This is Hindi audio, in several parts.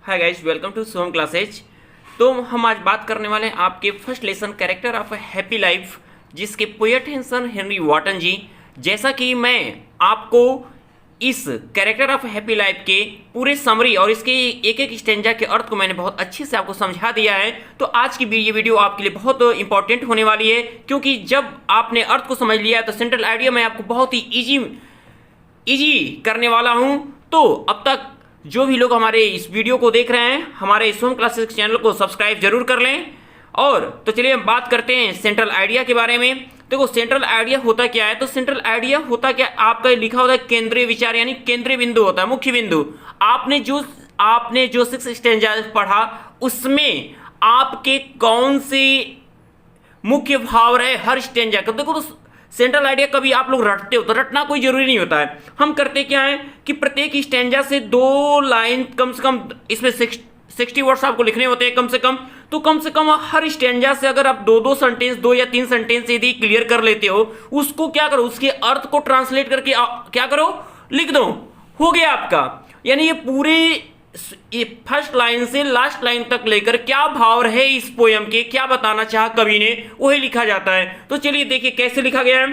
Hi guys, welcome to Som classes. तो हम आज बात करने वाले हैं आपके first lesson character of happy life, जिसके पोएट हैं सर हेनरी वॉटन जी। जैसा कि मैं आपको इस कैरेक्टर ऑफ हैप्पी लाइफ के पूरे समरी और इसके एक एक स्टेंजा के अर्थ को मैंने बहुत अच्छे से आपको समझा दिया है। तो आज की ये वीडियो आपके लिए बहुत इंपॉर्टेंट होने वाली है, क्योंकि जब आपने अर्थ को समझ लिया तो सेंट्रल आइडिया मैं आपको बहुत ही इजी करने वाला हूं। तो अब तक जो भी लोग हमारे इस वीडियो को देख रहे हैं, हमारे सोम क्लासेस चैनल को सब्सक्राइब जरूर कर लें। और तो चलिए हम बात करते हैं सेंट्रल आइडिया के बारे में। देखो, सेंट्रल आइडिया होता क्या है? तो सेंट्रल आइडिया होता क्या, आपका लिखा होता है केंद्रीय विचार, यानी केंद्रीय बिंदु होता है, मुख्य बिंदु। आपने जो 6 स्टेंजा पढ़ा उसमें आपके कौन से मुख्य भाव रहे हर स्टेंजा का। देखो, तो सेंट्रल आइडिया कभी आप लोग रटते हो तो रटना कोई जरूरी नहीं होता है। हम करते क्या है कि प्रत्येक स्टेंजा से 2 लाइन कम से कम, इसमें 60 वर्ड्स आपको लिखने होते हैं कम से कम। तो कम से कम हर स्टेंजा से अगर आप 2 सेंटेंस, 2 या 3 सेंटेंस यदि क्लियर कर लेते हो, उसको क्या करो, उसके अर्थ को ट्रांसलेट करके क्या करो, लिख दो, हो गया आपका। यानी ये फर्स्ट लाइन से लास्ट लाइन तक लेकर क्या भाव रहे इस पोयम के, क्या बताना चाहा कवि ने, वही लिखा जाता है। तो चलिए देखिए कैसे लिखा गया है।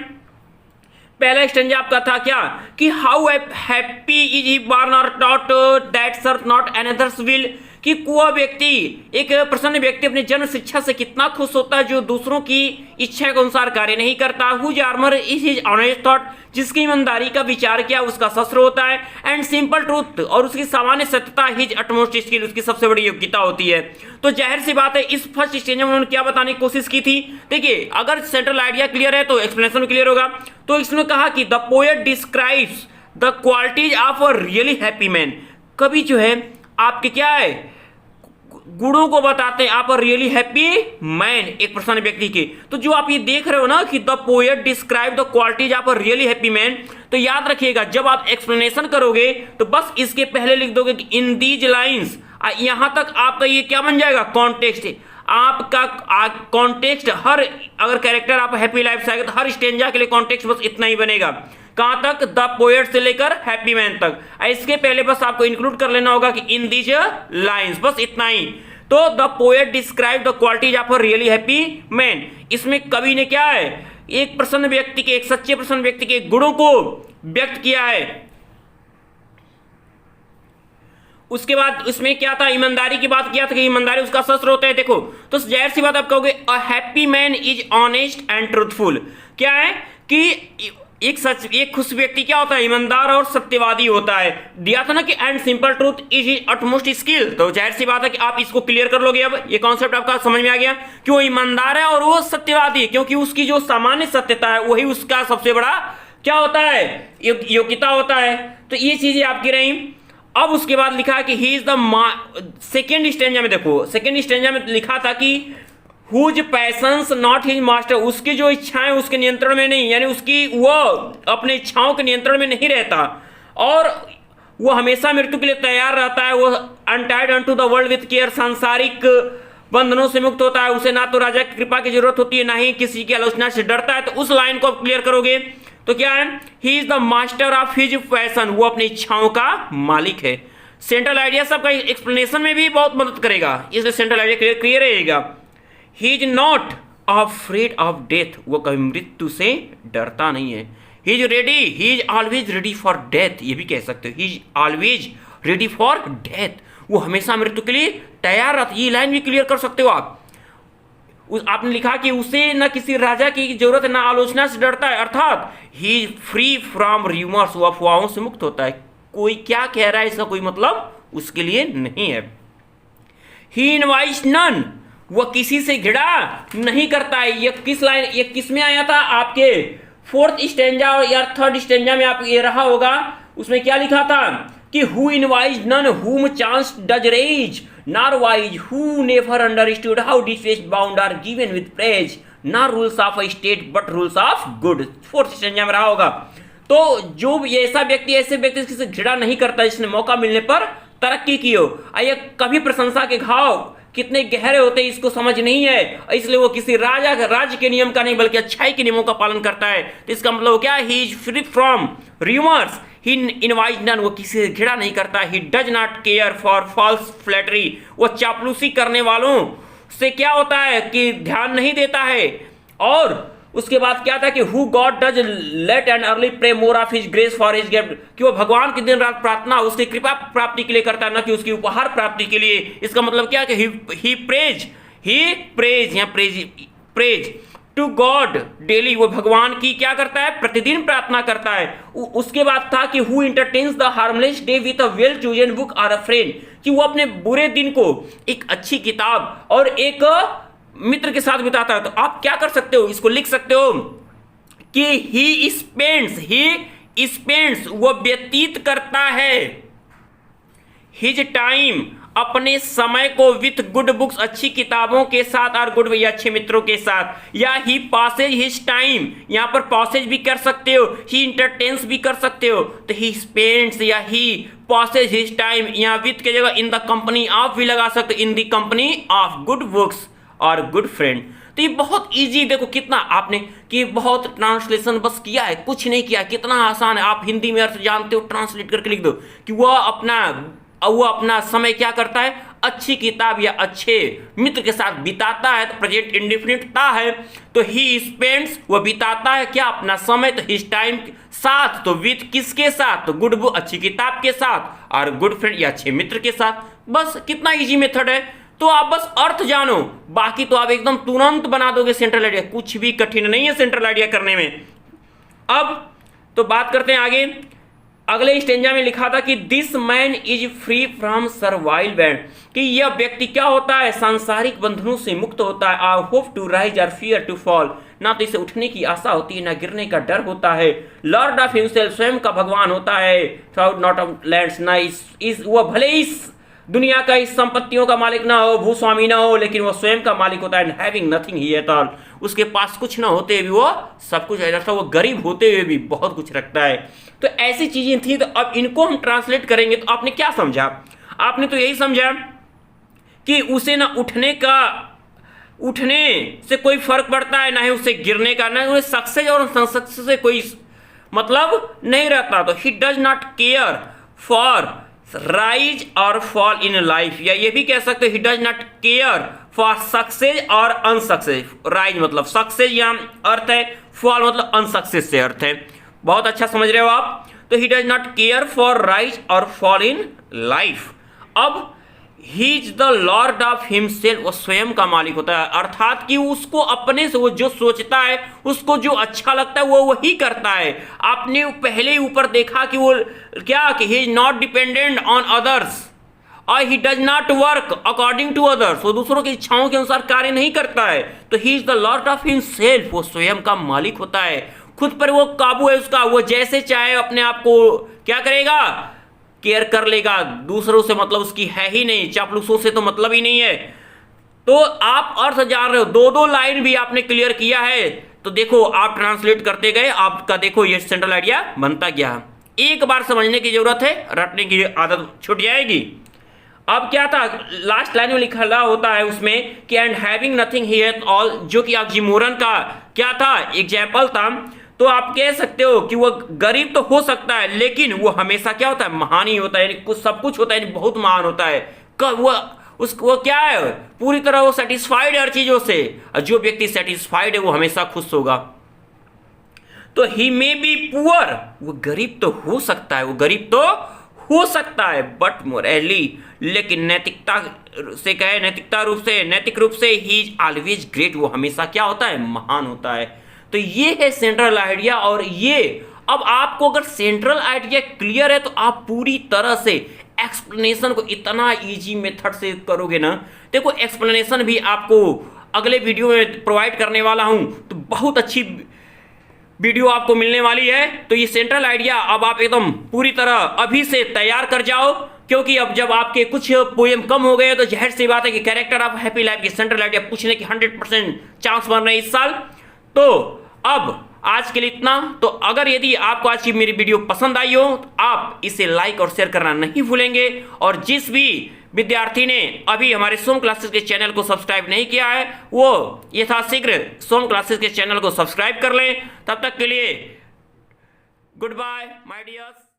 पहला स्टेंजा आपका था क्या कि how happy is he born और not that serveth not another's will, कि वह व्यक्ति, एक प्रसन्न व्यक्ति अपने जन्म शिक्षा से कितना खुश होता है जो दूसरों की इच्छा के अनुसार कार्य नहीं करता। Whose armour is his honest thought, जिसकी ईमानदारी का विचार किया उसका शस्त्र होता है। एंड सिंपल ट्रूथ, और उसकी सामान्य सत्यता हिज अटमोस्ट स्किल, उसकी सबसे बड़ी योग्यता होती है। तो जाहिर सी बात है इस फर्स्ट स्टेज में उन्होंने क्या बताने की कोशिश की थी। देखिए, अगर सेंट्रल आइडिया क्लियर है तो एक्सप्लेनेशन क्लियर होगा। तो इसने कहा कि the poet describes the qualities of a really happy man. कवि जो है आपके क्या है, गुणों को बताते हैं आप रियली हैप्पी मैन, एक प्रसन्न व्यक्ति के। तो जो आप ये देख रहे हो ना कि the poet describe the qualities of really happy man, तो याद रखिएगा जब आप एक्सप्लेनेशन करोगे तो बस इसके पहले लिख दोगे कि इन दीज लाइंस। यहां तक आपका ये क्या बन जाएगा, कॉन्टेक्स्ट। आपका कॉन्टेक्स्ट हर, अगर कैरेक्टर आप हैप्पी लाइफ से आएगा तो हर स्टेंजा के लिए कॉन्टेक्स्ट बस इतना ही बनेगा। कहां तक, द पोएट से लेकर हैप्पी मैन तक। इसके पहले बस आपको इंक्लूड कर लेना होगा कि इन दीज लाइंस, बस इतना ही। तो the poet describe the qualities of a really happy man, इसमें कवि ने क्या है, एक प्रसन्न व्यक्ति के, एक सच्चे प्रसन्न व्यक्ति के गुणों को व्यक्त किया है। उसके बाद उसमें क्या था, ईमानदारी की बात किया था कि ईमानदारी उसका शस्त्र होता है। देखो, तो जाहिर सी बात आप कहोगे a happy man is honest and truthful. क्या है कि एक खुश व्यक्ति क्या होता है, ईमानदार और सत्यवादी होता है। दिया था ना कि and simple truth is his utmost skill. तो जाहिर सी बात है कि आप इसको क्लियर कर लोगे। अब ये कॉन्सेप्ट आपका समझ में आ गया कि वो ईमानदार है और वो सत्यवादी है, क्योंकि उसकी जो सामान्य सत्यता है वही उसका सबसे बड़ा क्या होता है, योग्यता होता है। तो ये चीजें आपकी रही। अब उसके बाद लिखा है कि he is the second stanza में, देखो सेकेंड स्टेंजा में लिखा था कि whose passions not his master, उसकी जो इच्छाएं उसके नियंत्रण में नहीं, यानी उसकी वो अपने इच्छाओं के नियंत्रण में नहीं रहता और वो हमेशा मृत्यु के लिए तैयार रहता है। वो untied unto the world with care, सांसारिक बंधनों से मुक्त होता है। उसे ना तो राजा की कृपा की जरूरत होती है, ना ही किसी की आलोचना से डरता है। तो उस लाइन को आप क्लियर करोगे तो क्या है, ही is the master of his passion, वो अपनी इच्छाओं का मालिक है। सेंट्रल आइडिया सबका एक्सप्लेनेशन में भी बहुत मदद करेगा, इसलिए सेंट्रल आइडिया क्लियर रहेगा। ही is not afraid of death, वो कभी मृत्यु से डरता नहीं है। He is ready, he is always ready for death, ये भी कह सकते हो, he is always ready for death, वो हमेशा मृत्यु के लिए तैयार रहता है। ये लाइन भी क्लियर कर सकते हो आप। आपने लिखा कि उसे न किसी राजा की जरूरत है, ना आलोचना से डरता है, अर्थात ही इज फ्री फ्रॉम र्यूमर्स, वो अफवाहों से मुक्त होता है। कोई क्या कह रहा है इसका कोई मतलब उसके लिए नहीं है। ही इनवाइट्स नन, वह किसी से घृणा नहीं करता है। ये किस लाइन, ये किस में आया था, आपके 4th स्टेंजा और या 3rd स्टेंजा में आप ये रहा होगा। उसमें क्या लिखा था कि who envies none whom chance does raise, nor vice who never understood how deepest bound are given with praise, nor rules of a state but rules of good. 4th stanza में रहा होगा। तो जो ऐसा व्यक्ति, ऐसे व्यक्ति किसी से घृणा नहीं करता जिसने मौका मिलने पर तरक्की की हो, या कभी प्रशंसा के घाव कितने गहरे होते हैं इसको समझ नहीं है, इसलिए वो किसी राज्य के नियम का नहीं बल्कि अच्छाई के नियमों का पालन करता है। तो इसका मतलब क्या, he is free from rumours, he invite none, वो किसी से घृणा नहीं करता। He does not care for false flattery, वो चापलूसी करने वालों से क्या होता है कि ध्यान नहीं देता है। और उसके बाद क्या था कि who God does late and early pray more of his grace for his gift, कि वो भगवान की दिन रात प्रार्थना उसकी कृपा प्राप्ति के लिए करता है, न कि उसकी उपहार प्राप्ति के लिए। इसका मतलब क्या कि ही प्रेज टू गॉड डेली, वो भगवान की क्या करता है, प्रतिदिन प्रार्थना करता है। उसके बाद था कि who entertains the harmless day with a well chosen book और अ फ्रेंड, कि वो अपने बुरे दिन को एक अच्छी किताब और एक मित्र के साथ बिताता है। तो आप क्या कर सकते हो, इसको लिख सकते हो कि ही स्पेंड्स वो व्यतीत करता है हिज टाइम, अपने समय को विथ गुड बुक्स, अच्छी किताबों के साथ, और गुड या अच्छे मित्रों के साथ। या ही पासेज हिज टाइम, यहां पर पासेज भी कर सकते हो, ही इंटरटेन्स भी कर सकते हो। तो ही स्पेंड्स या ही पासेज हिज टाइम, यहां विथ के जगह इन द कंपनी ऑफ भी लगा सकते हो, in the company of good books और गुड फ्रेंड। तो ये बहुत इजी, देखो कितना आपने कि बहुत ट्रांसलेशन बस किया है, कुछ नहीं किया, कितना आसान है। आप हिंदी में अर्थ जानते हो, ट्रांसलेट करके लिख दो कि वो अपना समय क्या करता है, अच्छी किताब या अच्छे मित्र के साथ बिताता है। तो प्रेजेंट इंडेफिनिट ता है, तो ही स्पेंड्स वो बिताता है क्या, अपना समय। तो हिज टाइम साथ, तो विथ किसके साथ, तो गुड बुक अच्छी किताब के साथ, और गुड फ्रेंड या अच्छे मित्र के साथ। बस कितना इजी मेथड है। तो आप बस अर्थ जानो, बाकी तो आप एकदम तुरंत बना दोगे सेंट्रल आइडिया, कुछ भी कठिन नहीं है सेंट्रल आइडिया करने में। अब तो बात करते हैं आगे। अगले स्टेंजा में लिखा था कि this man is free from servile band, कि यह व्यक्ति क्या होता है, सांसारिक बंधनों से मुक्त होता है। आई होप टू राइज और फियर टू फॉल, ना तो इसे उठने की आशा होती है ना गिरने का डर होता है। लॉर्ड ऑफ हिमसेल्फ, स्वयं का भगवान होता है। थ्राउट नॉट ऑफ लैंड्स, ना वह भले इस दुनिया का इस संपत्तियों का मालिक ना हो, भूस्वामी ना हो, लेकिन वो स्वयं का मालिक होता है। Having nothing he at all, उसके पास कुछ ना होते भी वो सब कुछ रखता है, वो गरीब होते हुए भी बहुत कुछ रखता है। तो ऐसी चीजें थी। तो अब इनको हम ट्रांसलेट करेंगे तो आपने क्या समझा, आपने तो यही समझा कि उसे ना उठने से कोई फर्क पड़ता है, ना ही उससे गिरने का, ना उसे सक्सेस और अनसक्सेस से कोई मतलब नहीं रहता। तो ही does not care for rise और फॉल इन लाइफ, या ये भी कह सकते हो ही does not care for success और अनसक्सेस। राइज मतलब सक्सेस यहाँ अर्थ है, फॉल मतलब अनसक्सेस से अर्थ है। बहुत अच्छा समझ रहे हो आप। तो ही does not care for rise और फॉल इन लाइफ। अब ही is the Lord of himself, वो स्वयं का मालिक होता है, अर्थात कि उसको अपने से वो जो सोचता है, उसको जो अच्छा लगता है वो वही करता है। आपने पहले ही ऊपर देखा कि वो क्या, कि he is not dependent on others और he does not work according to others, वो दूसरों की इच्छाओं के अनुसार कार्य नहीं करता है। तो ही is the Lord of himself, वो स्वयं का मालिक होता है, खुद पर वो काबू है उसका, वो जैसे चाहे अपने आप को क्या करेगा, केयर कर लेगा। दूसरों से मतलब उसकी है ही नहीं, चापलूसों से तो मतलब ही नहीं है। तो आप अर्थ जान रहे हो, दो लाइन भी आपने क्लियर किया है। तो देखो आप ट्रांसलेट करते गए, आपका देखो ये सेंट्रल आइडिया बनता गया। एक बार समझने की जरूरत है, रटने की आदत छूट जाएगी। अब क्या था, लास्ट लाइन में लिखा होता है उसमें कि and having nothing he hath all, जो कि ऑक्सीमोरन का क्या था, एग्जाम्पल था। तो आप कह सकते हो कि वो गरीब तो हो सकता है, लेकिन वो हमेशा क्या होता है, महान ही होता है, यानी कुछ सब कुछ होता है, यानी बहुत महान होता है। वो क्या है, पूरी तरह वो सेटिस्फाइड हर चीजों से। जो व्यक्ति सेटिस्फाइड है वो हमेशा खुश होगा। तो ही मे बी पुअर, वो गरीब तो हो सकता है, बट मोरली, लेकिन नैतिकता से कहे, नैतिक रूप से ही इज ऑलवेज ग्रेट, वो हमेशा क्या होता है, महान होता है। तो ये है सेंट्रल आइडिया। और ये अब आपको अगर सेंट्रल आइडिया क्लियर है तो आप पूरी तरह से एक्सप्लेनेशन को इतना इजी मेथड से करोगे ना। देखो एक्सप्लेनेशन भी आपको अगले वीडियो में प्रोवाइड करने वाला हूं, तो बहुत अच्छी वीडियो आपको मिलने वाली है। तो ये सेंट्रल आइडिया अब आप एकदम पूरी तरह अभी से तैयार कर जाओ, क्योंकि अब जब आपके कुछ पोएम कम हो गए तो जाहिर सी बात है कि कैरेक्टर ऑफ हैप्पी लाइफ की सेंट्रल आइडिया पूछने की 100% चांस बन रहे हैं इस साल। तो अब आज के लिए इतना। तो अगर यदि आपको आज की मेरी वीडियो पसंद आई हो तो आप इसे लाइक और शेयर करना नहीं भूलेंगे, और जिस भी विद्यार्थी ने अभी हमारे सोम क्लासेस के चैनल को सब्सक्राइब नहीं किया है वो यथाशीघ्र सोम क्लासेस के चैनल को सब्सक्राइब कर लें। तब तक के लिए गुड बाय माय डियर्स।